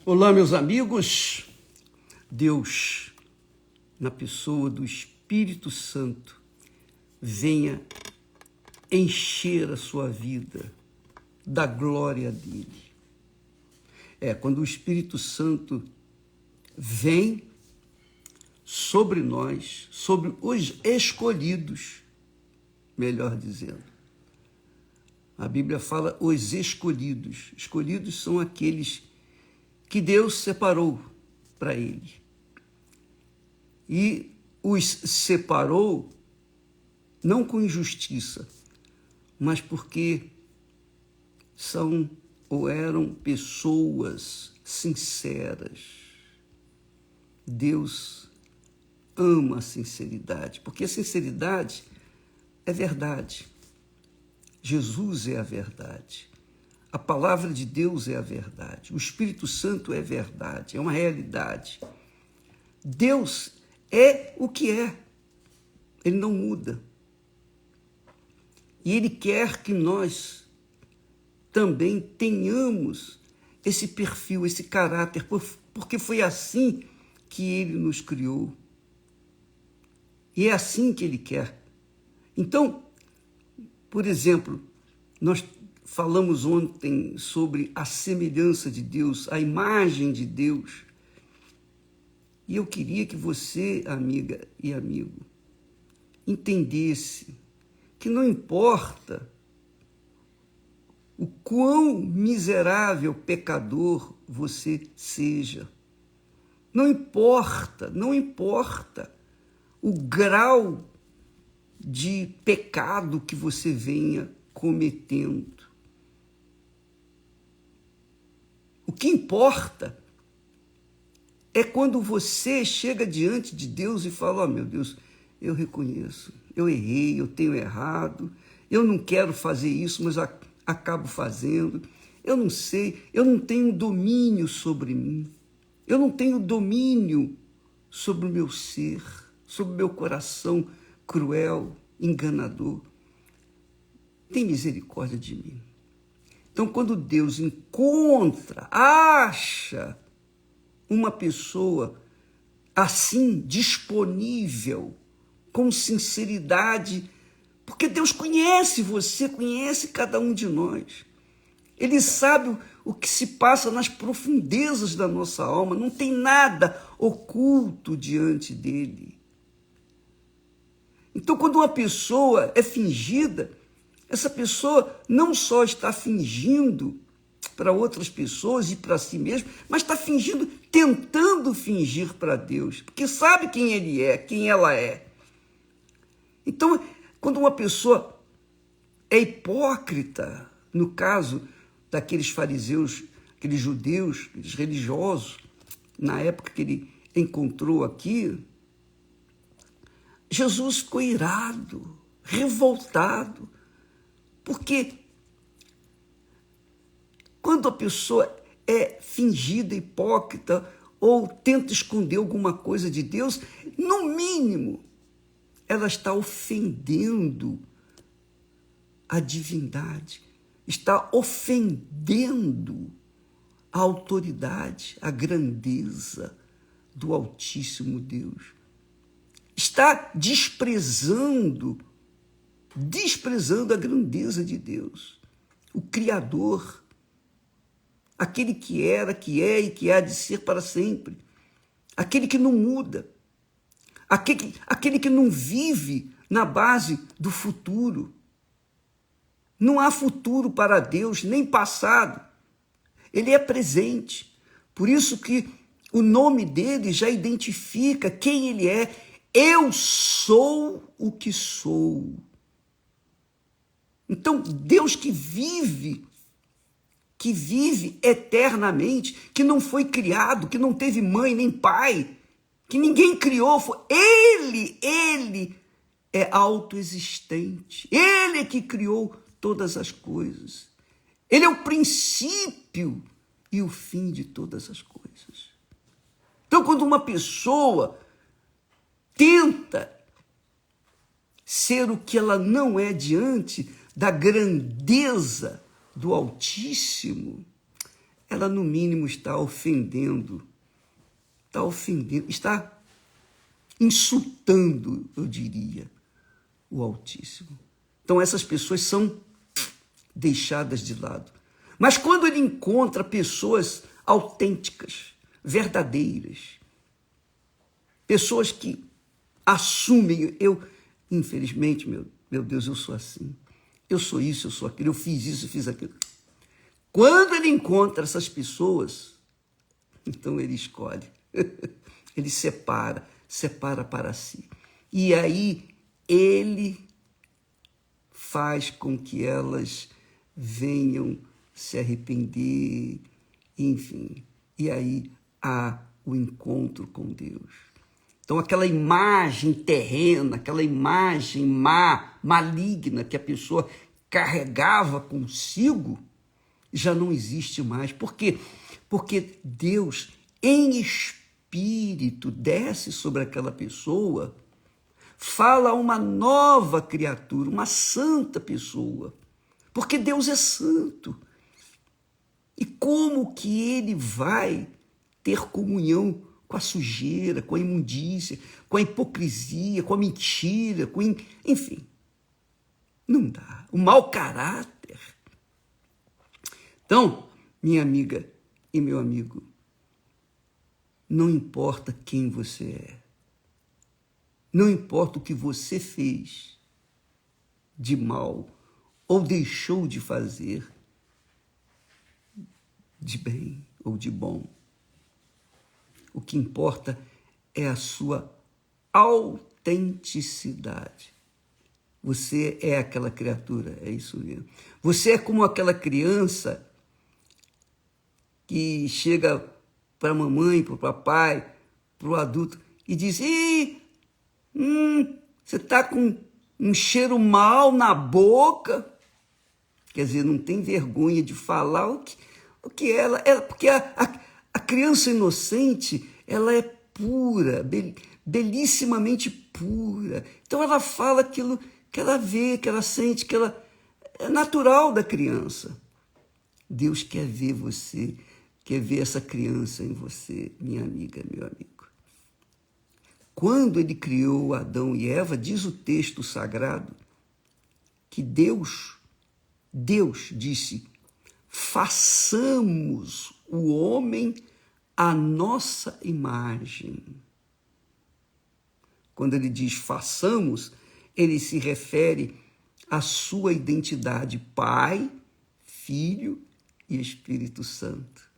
Olá, meus amigos. Deus, na pessoa do Espírito Santo, venha encher a sua vida da glória dele. Quando o Espírito Santo vem sobre nós, sobre os escolhidos, melhor dizendo. A Bíblia fala os escolhidos. Escolhidos são aqueles que Deus separou para ele. E os separou não com injustiça, mas porque são ou eram pessoas sinceras. Deus ama a sinceridade, porque a sinceridade é verdade. Jesus é a verdade. A palavra de Deus é a verdade. O Espírito Santo é verdade, é uma realidade. Deus é o que é. Ele não muda. E Ele quer que nós também tenhamos esse perfil, esse caráter, porque foi assim que Ele nos criou. E é assim que Ele quer. Então, por exemplo, nós falamos ontem sobre a semelhança de Deus, a imagem de Deus. E eu queria que você, amiga e amigo, entendesse que não importa o quão miserável pecador você seja, não importa o grau de pecado que você venha cometendo. O que importa é quando você chega diante de Deus e fala: oh, meu Deus, eu reconheço, eu errei, eu tenho errado, eu não quero fazer isso, mas acabo fazendo. Eu não sei, eu não tenho domínio sobre mim, eu não tenho domínio sobre o meu ser, sobre o meu coração cruel, enganador. Tem misericórdia de mim. Então, quando Deus acha uma pessoa assim, disponível, com sinceridade, porque Deus conhece você, conhece cada um de nós. Ele sabe o que se passa nas profundezas da nossa alma, não tem nada oculto diante dele. Então, quando uma pessoa é fingida, essa pessoa não só está fingindo para outras pessoas e para si mesma, mas está fingindo, tentando fingir para Deus, porque sabe quem ele é, quem ela é. Então, quando uma pessoa é hipócrita, no caso daqueles fariseus, aqueles judeus, aqueles religiosos, na época que ele encontrou aqui, Jesus ficou irado, revoltado, porque quando a pessoa é fingida, hipócrita, ou tenta esconder alguma coisa de Deus, no mínimo, ela está ofendendo a divindade, está ofendendo a autoridade, a grandeza do Altíssimo Deus. Está desprezando a grandeza de Deus, o Criador, aquele que era, que é e que há de ser para sempre, aquele que não muda, aquele que não vive na base do futuro. Não há futuro para Deus, nem passado. Ele é presente. Por isso que o nome dele já identifica quem ele é. Eu sou o que sou. Então, Deus que vive eternamente, que não foi criado, que não teve mãe nem pai, que ninguém criou, ele é autoexistente. Ele é que criou todas as coisas. Ele é o princípio e o fim de todas as coisas. Então, quando uma pessoa tenta ser o que ela não é diante da grandeza do Altíssimo, ela no mínimo está ofendendo, está insultando, eu diria, o Altíssimo. Então essas pessoas são deixadas de lado. Mas quando ele encontra pessoas autênticas, verdadeiras, pessoas que assumem, infelizmente, meu Deus, eu sou assim, eu sou isso, eu sou aquilo, eu fiz isso, eu fiz aquilo. Quando ele encontra essas pessoas, então ele escolhe, ele separa para si. E aí ele faz com que elas venham se arrepender, enfim. E aí há o encontro com Deus. Então aquela imagem terrena, aquela imagem maligna que a pessoa carregava consigo, já não existe mais. Por quê? Porque Deus, em espírito, desce sobre aquela pessoa, fala a uma nova criatura, uma santa pessoa. Porque Deus é santo. E como que ele vai ter comunhão com a sujeira, com a imundícia, com a hipocrisia, com a mentira, enfim, não dá. O mau caráter. Então, minha amiga e meu amigo, não importa quem você é, não importa o que você fez de mal ou deixou de fazer de bem ou de bom. O que importa é a sua autenticidade. Você é aquela criatura, é isso mesmo. Você é como aquela criança que chega para a mamãe, para o papai, para o adulto e diz: você está com um cheiro mal na boca. Quer dizer, não tem vergonha de falar o que ela é, porque a criança inocente, ela é pura, belissimamente pura. Então ela fala aquilo que ela vê, que ela sente, que ela é natural da criança. Deus quer ver você, quer ver essa criança em você, minha amiga, meu amigo. Quando ele criou Adão e Eva, diz o texto sagrado que Deus disse: façamos o homem à nossa imagem. Quando ele diz façamos, ele se refere à sua identidade, Pai, Filho e Espírito Santo.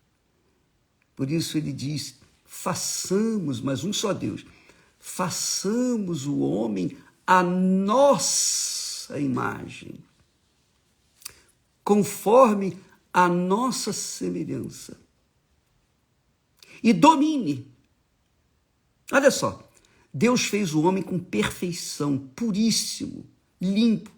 Por isso ele diz: façamos, mas um só Deus, façamos o homem à nossa imagem, conforme a nossa semelhança. E domine. Olha só, Deus fez o homem com perfeição, puríssimo, limpo.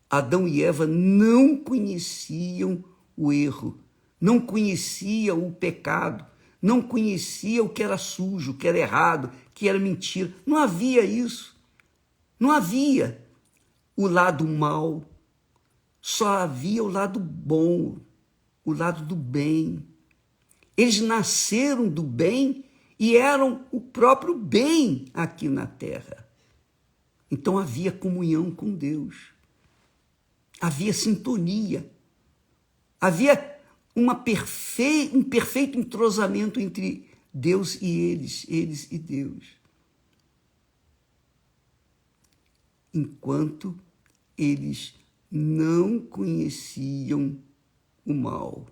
Adão e Eva não conheciam o erro, não conheciam o pecado, não conheciam o que era sujo, o que era errado, o que era mentira. Não havia isso. Não havia o lado mal. Só havia o lado bom, o lado do bem. Eles nasceram do bem e eram o próprio bem aqui na terra. Então havia comunhão com Deus. Havia sintonia. Havia um perfeito entrosamento entre Deus e eles e Deus. Enquanto eles não conheciam o mal,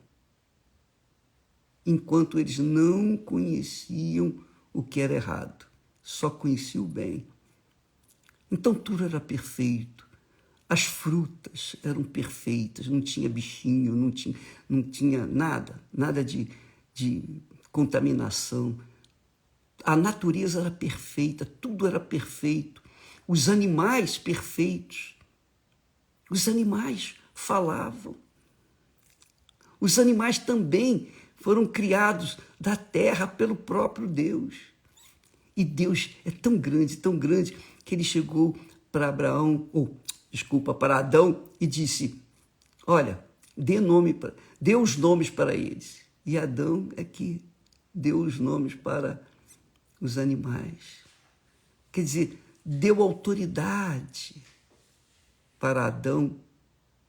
enquanto eles não conheciam o que era errado, só conheciam o bem. Então tudo era perfeito, as frutas eram perfeitas, não tinha bichinho, não tinha nada de contaminação. A natureza era perfeita, tudo era perfeito, os animais perfeitos. Os animais falavam. Os animais também foram criados da terra pelo próprio Deus. E Deus é tão grande, que ele chegou para para Adão e disse: olha, dê os nomes para eles. E Adão é que deu os nomes para os animais. Quer dizer, deu autoridade para Adão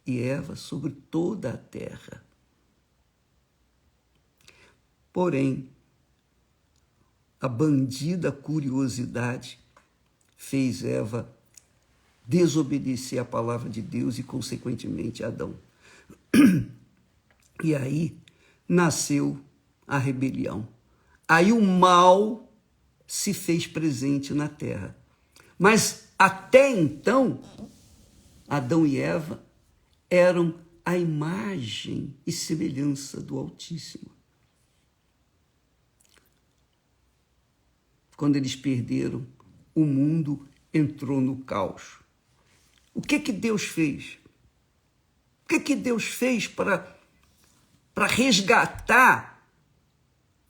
e Eva sobre toda a terra. Porém, a bandida curiosidade fez Eva desobedecer à palavra de Deus e, consequentemente, Adão. E aí nasceu a rebelião. Aí o mal se fez presente na terra. Mas até então, Adão e Eva eram a imagem e semelhança do Altíssimo. Quando eles perderam, o mundo entrou no caos. O que Deus fez? O que Deus fez para resgatar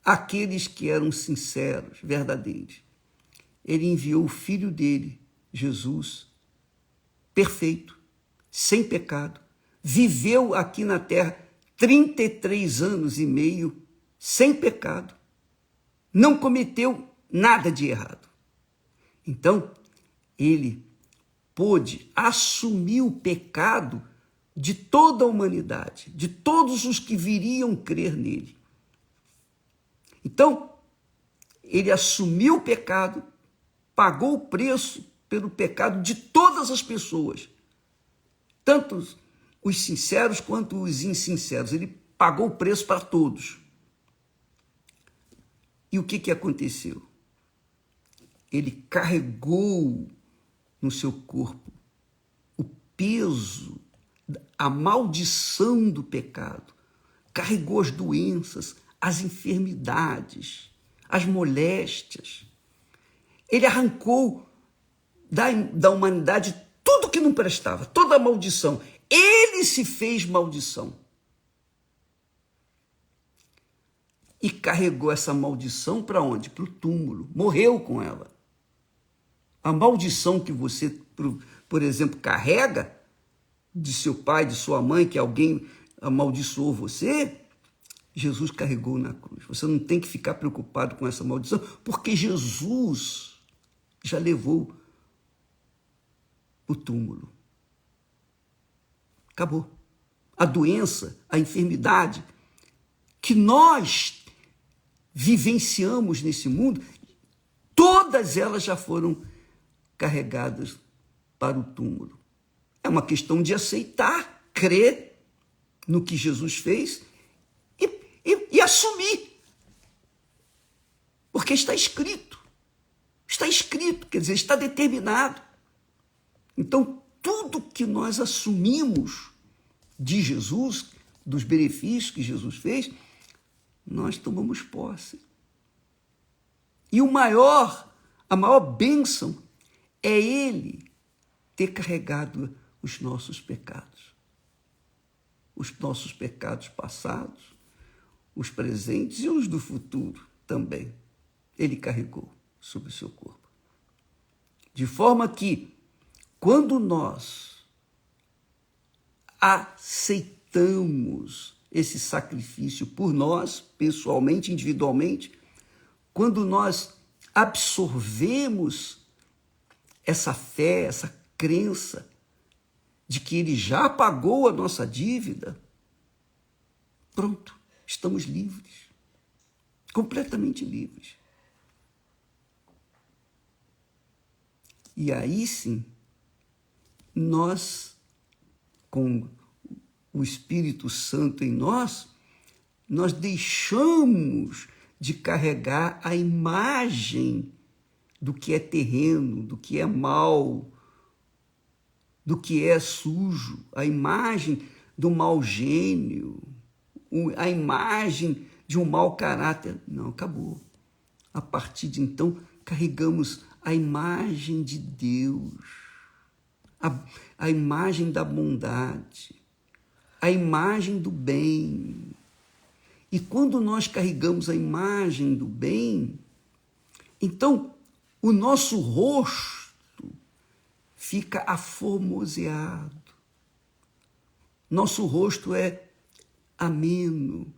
aqueles que eram sinceros, verdadeiros? Ele enviou o Filho dele, Jesus, perfeito, sem pecado, viveu aqui na terra 33 anos e meio sem pecado, não cometeu nada de errado. Então, ele pôde assumir o pecado de toda a humanidade, de todos os que viriam crer nele. Então, ele assumiu o pecado, pagou o preço pelo pecado de todas as pessoas, tanto os sinceros quanto os insinceros. Ele pagou o preço para todos. E o que aconteceu? Ele carregou no seu corpo o peso, a maldição do pecado, carregou as doenças, as enfermidades, as moléstias. Ele arrancou da humanidade tudo que não prestava, toda a maldição. Ele se fez maldição. E carregou essa maldição para onde? Para o túmulo. Morreu com ela. A maldição que você, por exemplo, carrega de seu pai, de sua mãe, que alguém amaldiçoou você, Jesus carregou na cruz. Você não tem que ficar preocupado com essa maldição, porque Jesus já levou o túmulo. Acabou. A doença, a enfermidade que nós vivenciamos nesse mundo, todas elas já foram carregadas para o túmulo. É uma questão de aceitar, crer no que Jesus fez e assumir. Porque está escrito. Está escrito, quer dizer, está determinado. Então, tudo que nós assumimos de Jesus, dos benefícios que Jesus fez, nós tomamos posse. E a maior bênção é Ele ter carregado os nossos pecados. Os nossos pecados passados, os presentes e os do futuro também. Ele carregou sobre o seu corpo. De forma que, quando nós aceitamos esse sacrifício por nós, pessoalmente, individualmente, quando nós absorvemos essa fé, essa crença de que Ele já pagou a nossa dívida, pronto, estamos livres, completamente livres. E aí sim, nós, com o Espírito Santo em nós deixamos de carregar a imagem do que é terreno, do que é mal, do que é sujo, a imagem do mau gênio, a imagem de um mau caráter. Não, acabou. A partir de então, carregamos a imagem de Deus, a imagem da bondade, a imagem do bem. E quando nós carregamos a imagem do bem, então o nosso rosto fica aformoseado. Nosso rosto é ameno.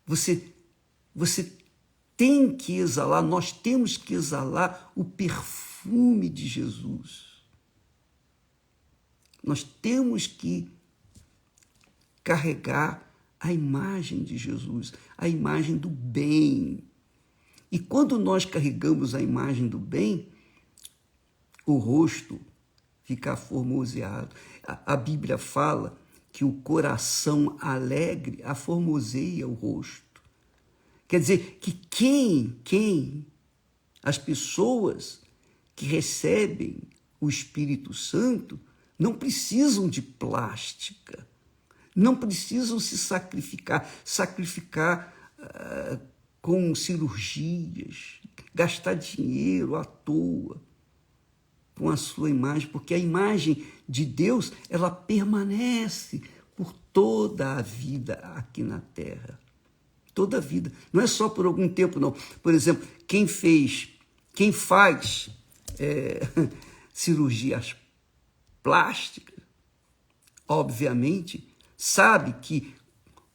Você tem que exalar, nós temos que exalar o perfume de Jesus. Nós temos que carregar a imagem de Jesus, a imagem do bem. E quando nós carregamos a imagem do bem, o rosto fica aformoseado. A Bíblia fala que o coração alegre aformoseia o rosto. Quer dizer que as pessoas que recebem o Espírito Santo não precisam de plástica, não precisam se sacrificar com cirurgias, gastar dinheiro à toa com a sua imagem, porque a imagem de Deus, ela permanece por toda a vida aqui na Terra. Toda a vida. Não é só por algum tempo, não. Por exemplo, quem faz cirurgias plásticas, obviamente, sabe que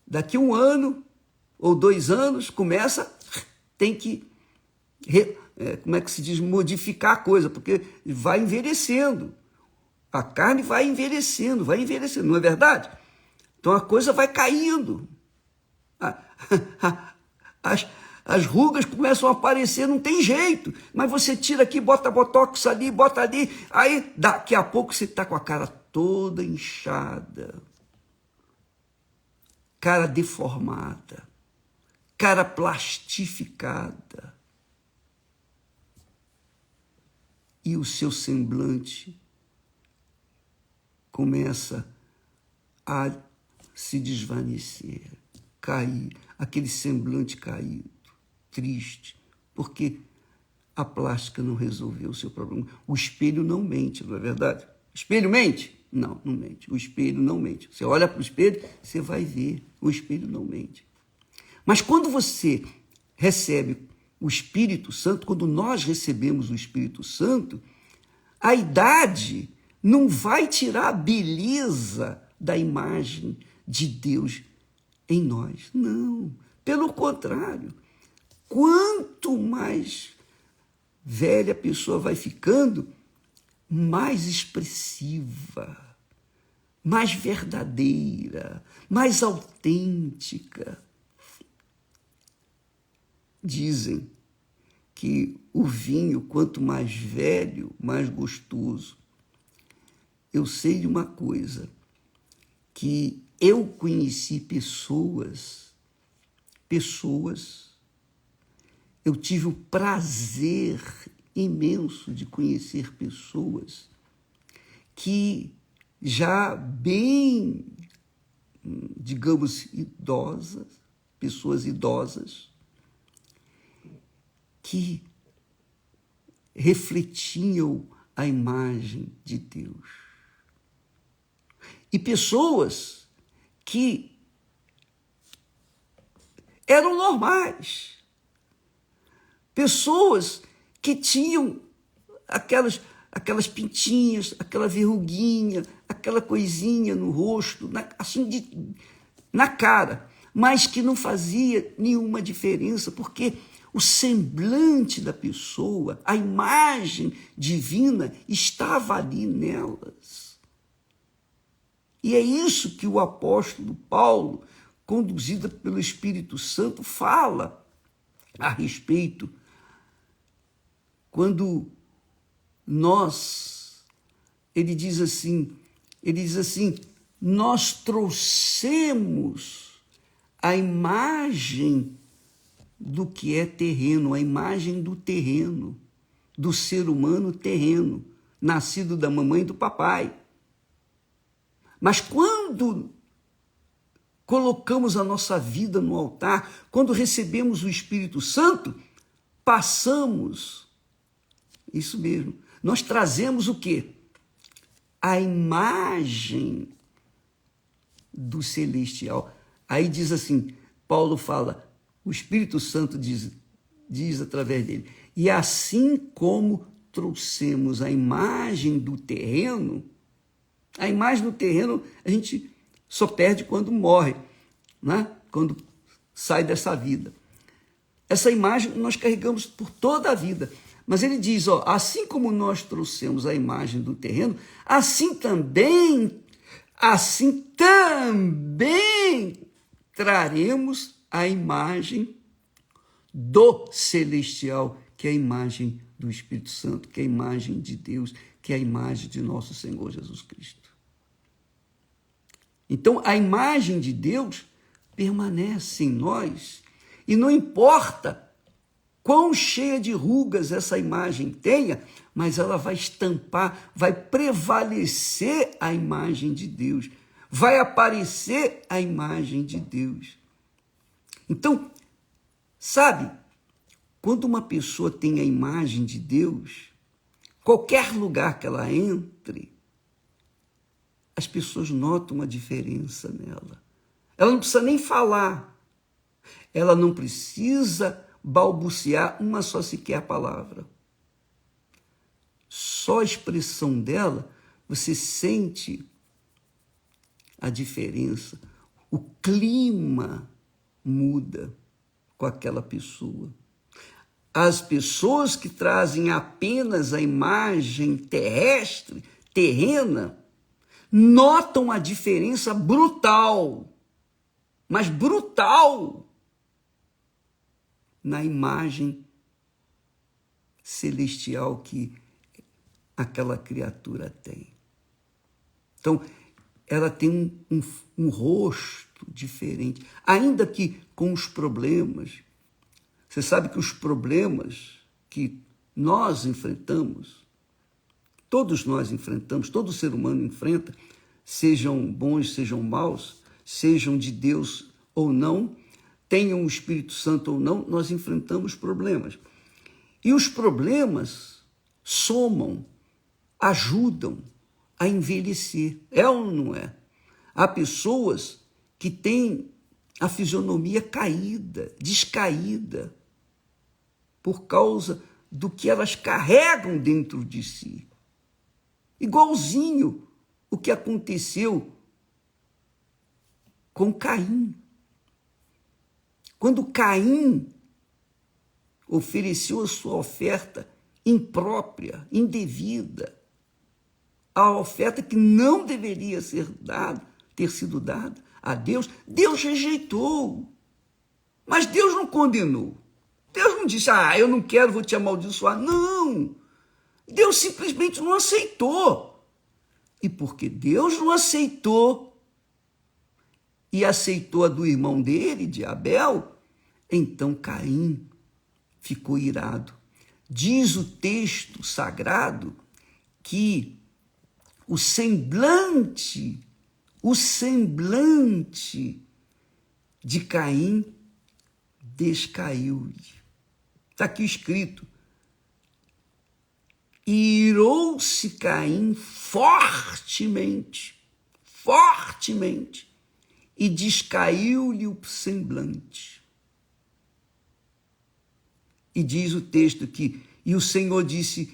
daqui a 1 ano ou 2 anos tem que, como é que se diz, modificar a coisa, porque vai envelhecendo. A carne vai envelhecendo, não é verdade? Então a coisa vai caindo. As rugas começam a aparecer, não tem jeito. Mas você tira aqui, bota botox ali, bota ali, aí daqui a pouco você está com a cara toda inchada, cara deformada, cara plastificada. E o seu semblante começa a se desvanecer, cair, aquele semblante caído, triste, porque a plástica não resolveu o seu problema. O espelho não mente, não é verdade? O espelho mente? Não, não mente. O espelho não mente. Você olha para o espelho, você vai ver. O espelho não mente. Mas quando você recebe o Espírito Santo, quando nós recebemos o Espírito Santo, a idade não vai tirar a beleza da imagem de Deus em nós. Não, pelo contrário. Quanto mais velha a pessoa vai ficando, mais expressiva, mais verdadeira, mais autêntica. Dizem que o vinho, quanto mais velho, mais gostoso. Eu sei de uma coisa, que eu conheci pessoas, eu tive o prazer imenso de conhecer pessoas que já bem, digamos, idosas, pessoas idosas, que refletiam a imagem de Deus. E pessoas que eram normais. Pessoas que tinham aquelas pintinhas, aquela verruguinha, aquela coisinha no rosto, assim na cara, mas que não fazia nenhuma diferença, porque o semblante da pessoa, a imagem divina estava ali nelas. E é isso que o apóstolo Paulo, conduzido pelo Espírito Santo, fala a respeito. Quando ele diz assim, nós trouxemos a imagem do que é terreno, a imagem do terreno, do ser humano terreno, nascido da mamãe e do papai. Mas quando colocamos a nossa vida no altar, quando recebemos o Espírito Santo, passamos, isso mesmo, nós trazemos o quê? A imagem do celestial. Aí diz assim, Paulo fala, o Espírito Santo diz através dele, e assim como trouxemos a imagem do terreno, a imagem do terreno a gente só perde quando morre, né? Quando sai dessa vida. Essa imagem nós carregamos por toda a vida. Mas ele diz, ó, assim como nós trouxemos a imagem do terreno, assim também traremos a imagem do celestial, que é a imagem do Espírito Santo, que é a imagem de Deus, que é a imagem de nosso Senhor Jesus Cristo. Então, a imagem de Deus permanece em nós, e não importa quão cheia de rugas essa imagem tenha, mas ela vai estampar, vai prevalecer a imagem de Deus, vai aparecer a imagem de Deus. Então, sabe, quando uma pessoa tem a imagem de Deus, qualquer lugar que ela entre, as pessoas notam uma diferença nela. Ela não precisa nem falar, ela não precisa balbuciar uma só sequer palavra. Só a expressão dela, você sente a diferença. O clima muda com aquela pessoa. As pessoas que trazem apenas a imagem terrestre, terrena, notam a diferença brutal, mas brutal, na imagem celestial que aquela criatura tem. Então, ela tem um rosto diferente, ainda que com os problemas. Você sabe que os problemas que nós enfrentamos, todos nós enfrentamos, todo ser humano enfrenta, sejam bons, sejam maus, sejam de Deus ou não, tenham o Espírito Santo ou não, nós enfrentamos problemas. E os problemas somam, ajudam a envelhecer. É ou não é? Há pessoas que têm a fisionomia caída, descaída, por causa do que elas carregam dentro de si. Igualzinho o que aconteceu com Caim. Quando Caim ofereceu a sua oferta imprópria, indevida, a oferta que não deveria ter sido dada a Deus, Deus rejeitou. Mas Deus não condenou. Deus não disse, eu não quero, vou te amaldiçoar. Não! Deus simplesmente não aceitou. E porque Deus não aceitou, e aceitou a do irmão dele, de Abel, então Caim ficou irado. Diz o texto sagrado que o semblante de Caim descaiu-lhe. Está aqui escrito. E irou-se Caim fortemente, e descaiu-lhe o semblante. E diz o texto que, e o Senhor disse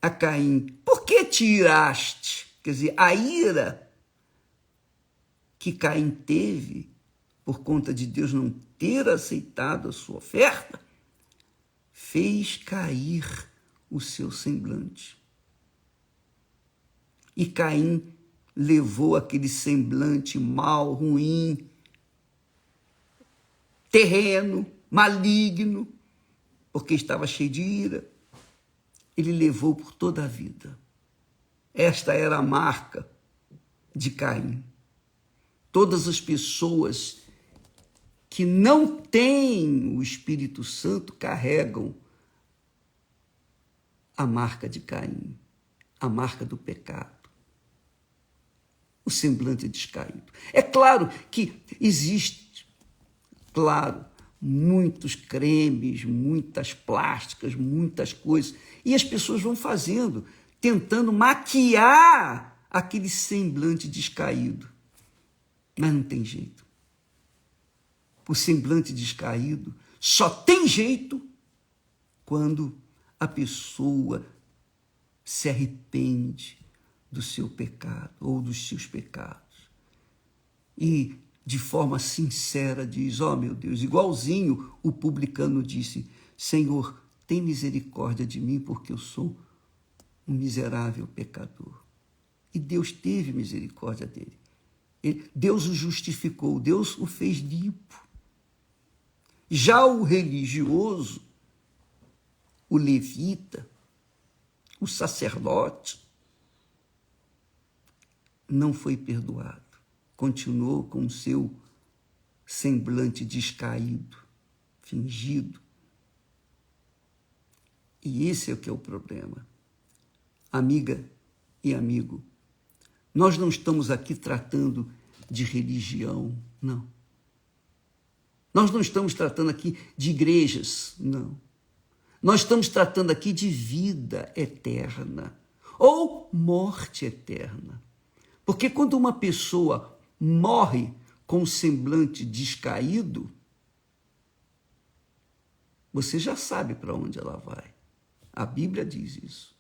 a Caim, por que te iraste? Quer dizer, a ira que Caim teve, por conta de Deus não ter aceitado a sua oferta, fez cair o seu semblante. E Caim levou aquele semblante mau, ruim, terreno, maligno, porque estava cheio de ira. Ele levou por toda a vida. Esta era a marca de Caim. Todas as pessoas que não têm o Espírito Santo carregam a marca de Caim, a marca do pecado, o semblante descaído. É claro que existe, muitos cremes, muitas plásticas, muitas coisas, e as pessoas vão fazendo, tentando maquiar aquele semblante descaído. Mas não tem jeito. O semblante descaído só tem jeito quando a pessoa se arrepende do seu pecado ou dos seus pecados. e de forma sincera diz: ó meu Deus, igualzinho o publicano disse: Senhor, tem misericórdia de mim, porque eu sou um miserável pecador. E Deus teve misericórdia dele. Deus o justificou, Deus o fez limpo. Já o religioso, o levita, o sacerdote, não foi perdoado. Continuou com o seu semblante descaído, fingido. E esse é o que é o problema. Amiga e amigo, nós não estamos aqui tratando de religião, não. Nós não estamos tratando aqui de igrejas, não. Nós estamos tratando aqui de vida eterna ou morte eterna. Porque quando uma pessoa morre com o semblante descaído, você já sabe para onde ela vai. A Bíblia diz isso.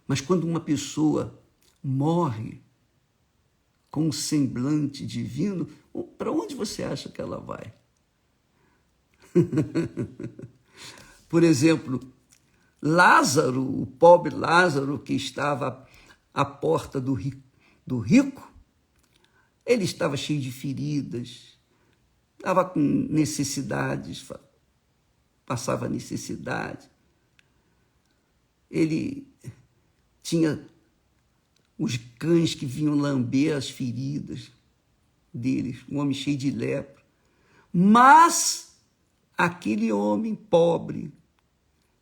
Mas quando uma pessoa morre com um semblante divino, para onde você acha que ela vai? Por exemplo, Lázaro, o pobre Lázaro que estava à porta do rico, ele estava cheio de feridas, estava com necessidades, passava necessidade. Ele tinha os cães que vinham lamber as feridas deles, um homem cheio de lepra. Mas aquele homem pobre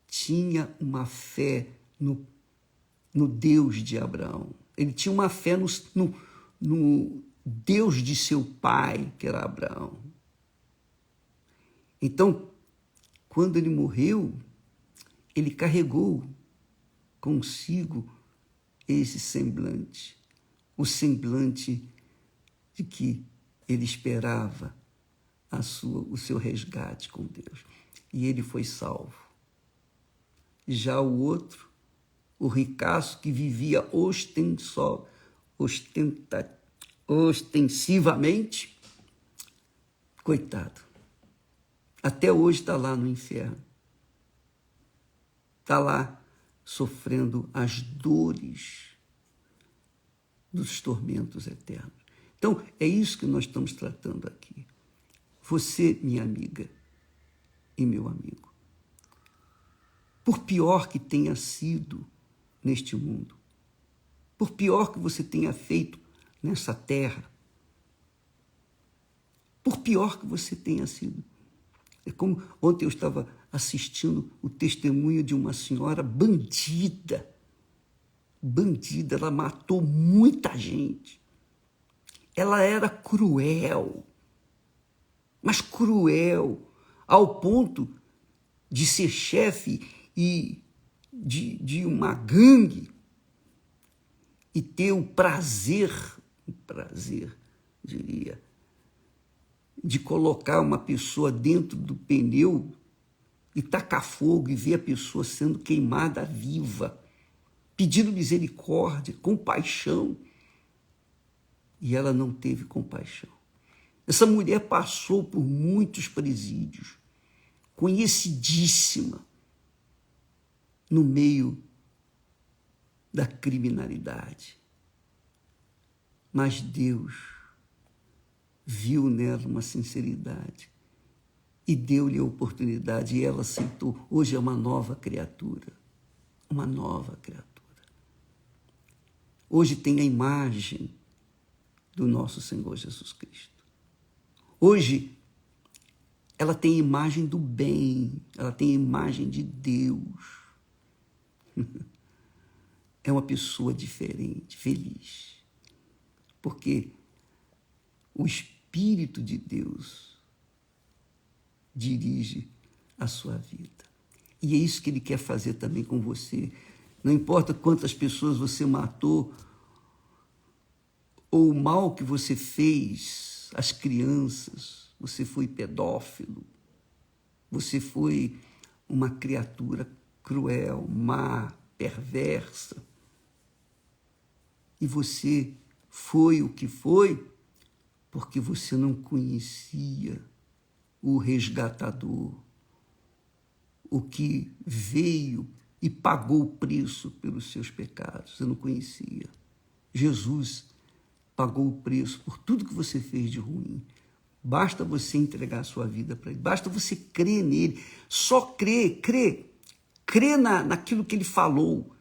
tinha uma fé no Deus de Abraão. Ele tinha uma fé no Deus de seu pai, que era Abraão. Então, quando ele morreu, ele carregou consigo esse semblante, o semblante de que ele esperava o seu resgate com Deus. E ele foi salvo. Já o outro, o ricaço que vivia ostensivamente, coitado, até hoje está lá no inferno. Está lá sofrendo as dores dos tormentos eternos. Então, é isso que nós estamos tratando aqui. Você, minha amiga e meu amigo, por pior que tenha sido neste mundo, por pior que você tenha feito nessa terra, por pior que você tenha sido. É como ontem eu estava assistindo o testemunho de uma senhora bandida. Bandida, ela matou muita gente. Ela era cruel, mas cruel, ao ponto de ser chefe de uma gangue e ter o prazer, diria, de colocar uma pessoa dentro do pneu e tacar fogo e ver a pessoa sendo queimada viva, pedindo misericórdia, compaixão. E ela não teve compaixão. Essa mulher passou por muitos presídios, conhecidíssima no meio da criminalidade. Mas Deus viu nela uma sinceridade e deu-lhe a oportunidade e ela aceitou. Hoje é uma nova criatura, uma nova criatura. Hoje tem a imagem do nosso Senhor Jesus Cristo. Hoje ela tem a imagem do bem, ela tem a imagem de Deus. É uma pessoa diferente, feliz, porque o Espírito de Deus dirige a sua vida. E é isso que Ele quer fazer também com você. Não importa quantas pessoas você matou, ou o mal que você fez às crianças, você foi pedófilo, você foi uma criatura cruel, má, perversa, e você foi o que foi porque você não conhecia o resgatador, o que veio e pagou o preço pelos seus pecados. Você não conhecia. Jesus pagou o preço por tudo que você fez de ruim. Basta você entregar a sua vida para Ele, basta você crer nele, só crer naquilo que Ele falou.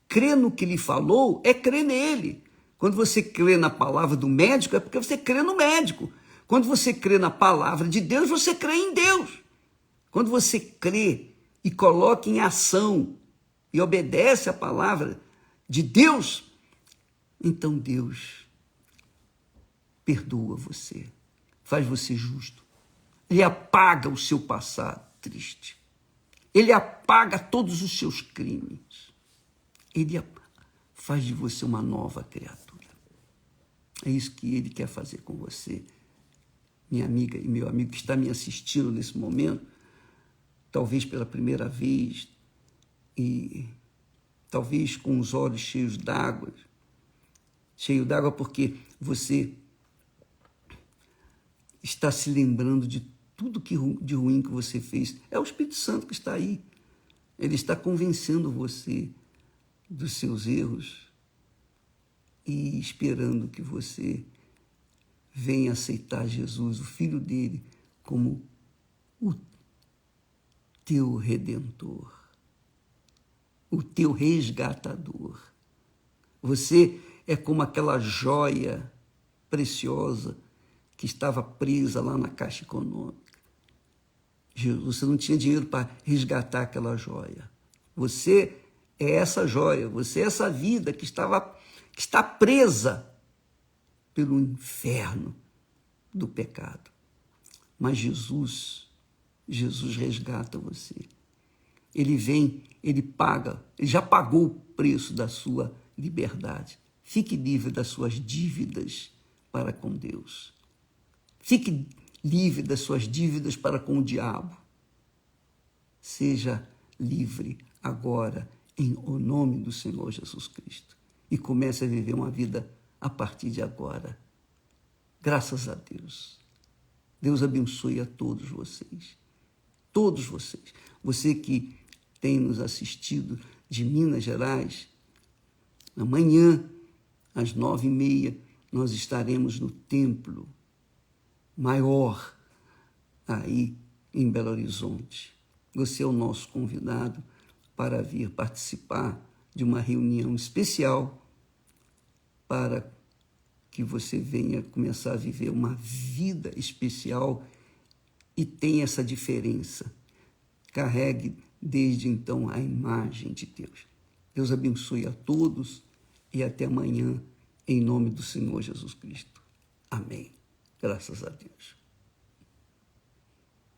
Crer no que Ele falou é crer nele. Quando você crê na palavra do médico, é porque você crê no médico. Quando você crê na palavra de Deus, você crê em Deus. Quando você crê e coloca em ação e obedece a palavra de Deus, então Deus perdoa você, faz você justo. Ele apaga o seu passado triste. Ele apaga todos os seus crimes. Ele faz de você uma nova criatura. É isso que Ele quer fazer com você, minha amiga e meu amigo que está me assistindo nesse momento, talvez pela primeira vez, e talvez com os olhos cheios d'água, porque você está se lembrando de tudo de ruim que você fez. É o Espírito Santo que está aí. Ele está convencendo você dos seus erros e esperando que você venha aceitar Jesus, o Filho dele, como o teu Redentor, o teu resgatador. Você é como aquela joia preciosa que estava presa lá na Caixa Econômica. Você não tinha dinheiro para resgatar aquela joia. Você é essa joia, você é essa vida que está presa pelo inferno do pecado. Mas Jesus resgata você. Ele vem, ele paga, ele já pagou o preço da sua liberdade. Fique livre das suas dívidas para com Deus. Fique livre das suas dívidas para com o diabo. Seja livre agora, em nome do Senhor Jesus Cristo. E comece a viver uma vida a partir de agora. Graças a Deus. Deus abençoe a todos vocês. Todos vocês. Você que tem nos assistido de Minas Gerais, amanhã, às 9h30, nós estaremos no templo maior aí em Belo Horizonte. Você é o nosso convidado para vir participar de uma reunião especial para que você venha começar a viver uma vida especial e tenha essa diferença. Carregue desde então a imagem de Deus. Deus abençoe a todos e até amanhã, em nome do Senhor Jesus Cristo. Amém. Graças a Deus.